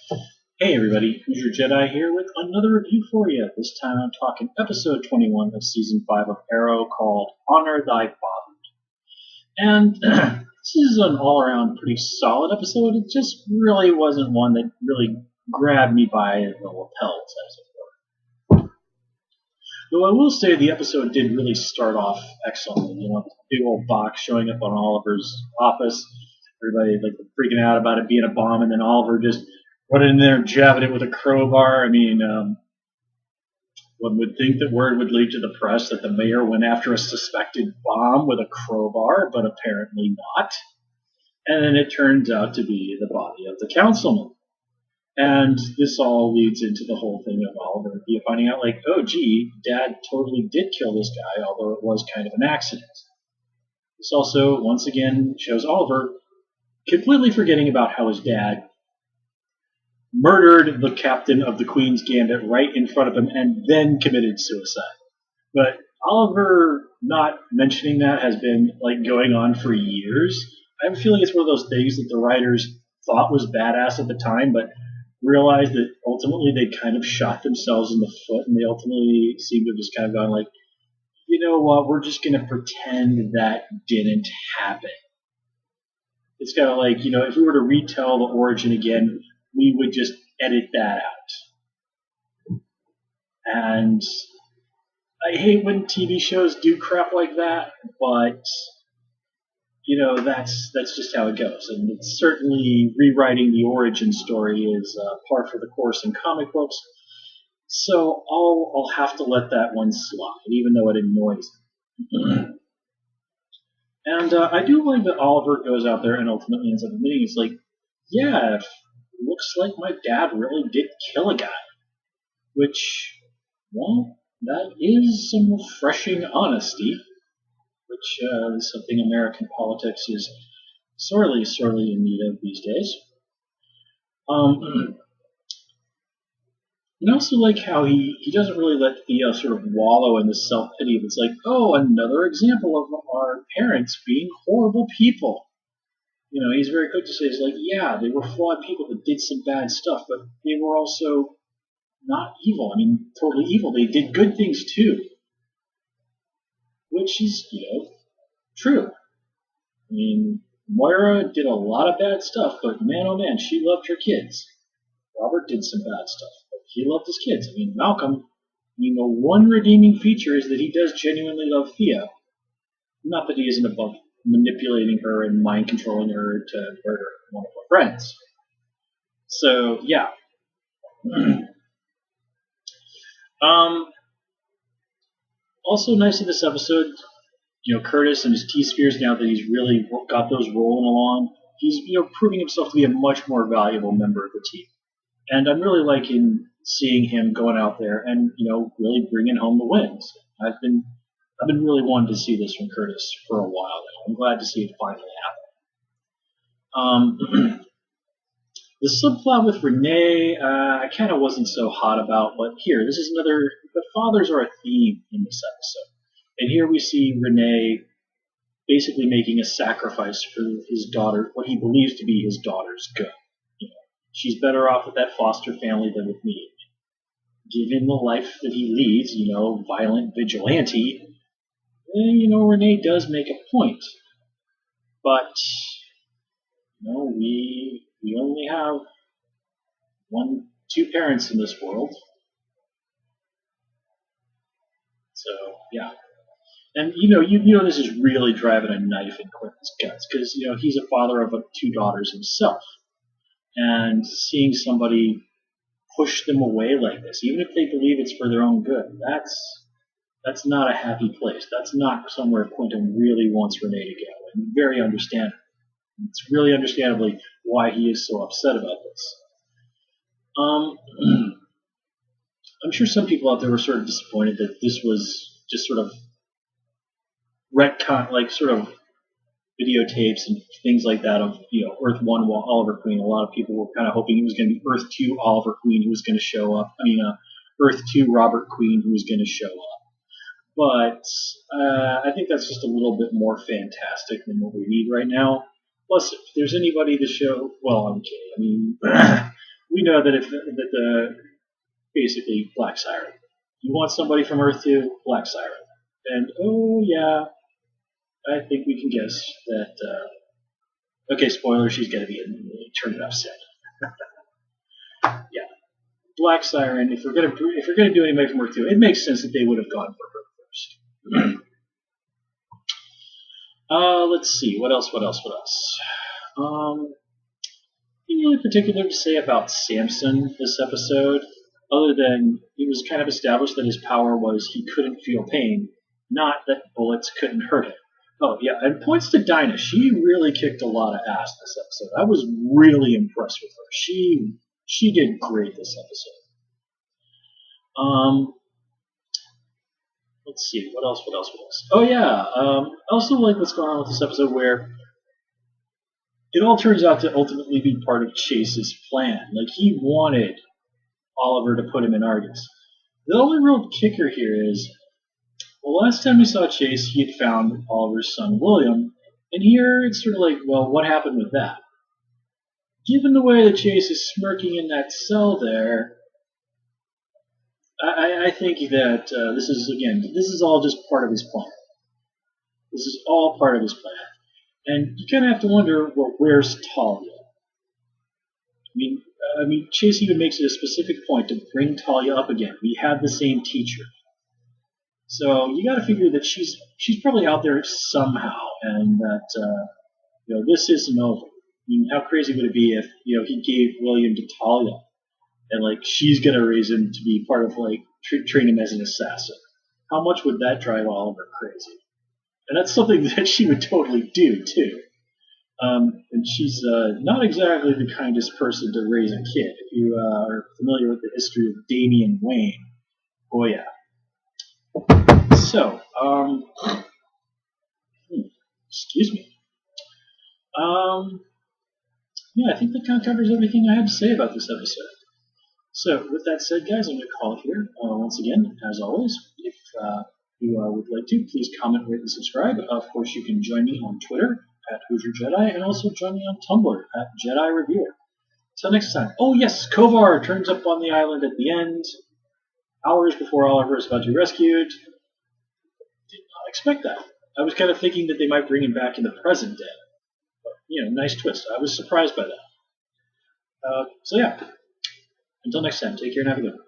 Hey everybody, Hoosier Jedi here with another review for you. This time I'm talking episode 21 of season 5 of Arrow called Honor Thy Father. And this is an all-around pretty solid episode. It just really wasn't one that really grabbed me by the lapels, as it were. Though I will say the episode did really start off excellently. Big old box showing up on Oliver's office. Everybody like freaking out about it being a bomb, and then Oliver just running in there, jabbing it with a crowbar. One would think that word would leak to the press that the mayor went after a suspected bomb with a crowbar, but apparently not. And then it turns out to be the body of the councilman. And this all leads into the whole thing of Oliver finding out, like, oh, gee, Dad totally did kill this guy, although it was kind of an accident. This also, once again, shows Oliver completely forgetting about how his dad murdered the captain of the Queen's Gambit right in front of him and then committed suicide. But Oliver not mentioning that has been like going on for years. I have a feeling it's one of those things that the writers thought was badass at the time, but realized that ultimately they kind of shot themselves in the foot, and they ultimately seem to have just kind of gone like, you know what, we're just going to pretend that didn't happen. It's kind of like, if we were to retell the origin again, we would just edit that out. And I hate when TV shows do crap like that, but that's just how it goes. And it's certainly rewriting the origin story is par for the course in comic books. So I'll have to let that one slide, even though it annoys me. And I do like that Oliver goes out there and ultimately ends up admitting, it's like, yeah, looks like my dad really did kill a guy. Which, well, that is some refreshing honesty, which is something American politics is sorely in need of these days. And I also like how he doesn't really let Theo sort of wallow in the self-pity. It's like, oh, another example of our parents being horrible people. He's very quick to say, it's like, yeah, they were flawed people that did some bad stuff, but they were also not evil. Totally evil. They did good things too. Which is, true. Moira did a lot of bad stuff, but man, oh man, she loved her kids. Robert did some bad stuff, but he loved his kids. Malcolm, the one redeeming feature is that he does genuinely love Thea. Not that he isn't above manipulating her and mind controlling her to murder one of her friends. So, yeah. Also nice in this episode, Curtis and his T-Spheres, now that he's really got those rolling along, he's, proving himself to be a much more valuable member of the team. And I'm really liking seeing him going out there and, really bringing home the wins. I've been really wanting to see this from Curtis for a while now. I'm glad to see it finally happen. The subplot with Renee, I kind of wasn't so hot about, but here, this is another, the fathers are a theme in this episode. And here we see Renee basically making a sacrifice for his daughter, what he believes to be his daughter's good. She's better off with that foster family than with me. Given the life that he leads, violent vigilante, Renee does make a point. But, we only have two parents in this world. So, yeah. And, this is really driving a knife in Quentin's guts, because, he's a father of two daughters himself. And seeing somebody push them away like this, even if they believe it's for their own good, that's not a happy place. That's not somewhere Quentin really wants Renee to go. And very understandable. It's really understandably why he is so upset about this. I'm sure some people out there were sort of disappointed that this was just sort of retcon, like sort of videotapes and things like that of, Earth 1 Oliver Queen. A lot of people were kind of hoping it was going to be Earth 2 Oliver Queen who was going to show up. Earth 2 Robert Queen who was going to show up. But I think that's just a little bit more fantastic than what we need right now. Plus, if there's anybody to show, well, I'm kidding. We know that basically Black Siren. You want somebody from Earth 2, Black Siren. And oh yeah, I think we can guess that. Okay, spoiler, she's gonna be in Turn It Up soon. Yeah, Black Siren. If we're gonna do anybody from Earth 2, it makes sense that they would have gone for her first. Let's see. What else? Anything really particular to say about Samson this episode, other than it was kind of established that his power was he couldn't feel pain, not that bullets couldn't hurt him. Oh yeah, and points to Dinah. She really kicked a lot of ass this episode. I was really impressed with her. She did great this episode. Let's see, what else? Oh yeah, I also like what's going on with this episode where it all turns out to ultimately be part of Chase's plan. Like, he wanted Oliver to put him in Argus. The only real kicker here is, well, last time we saw Chase, he had found Oliver's son William, and here it's sort of like, well, what happened with that? Given the way that Chase is smirking in that cell there, I think that this is all just part of his plan. This is all part of his plan. And you kind of have to wonder, well, where's Talia? I mean, Chase even makes it a specific point to bring Talia up again. We had the same teacher. So you got to figure that she's probably out there somehow, and that, this isn't over. I mean, how crazy would it be if, he gave William to Talia? And, like, she's going to raise him to be part of, like, train him as an assassin. How much would that drive Oliver crazy? And that's something that she would totally do, too. And she's not exactly the kindest person to raise a kid. If you are familiar with the history of Damian Wayne, oh yeah. So, excuse me. Yeah, I think that kind of covers everything I had to say about this episode. So, with that said, guys, I'm going to call it here. Once again, as always, if you would like to, please comment, rate, and subscribe. Of course, you can join me on Twitter at Hoosier Jedi, and also join me on Tumblr at Jedi Reviewer. Till next time. Oh yes, Kovar turns up on the island at the end, hours before Oliver is about to be rescued. Did not expect that. I was kind of thinking that they might bring him back in the present day. But, nice twist. I was surprised by that. So yeah. Until next time, take care and have a good one.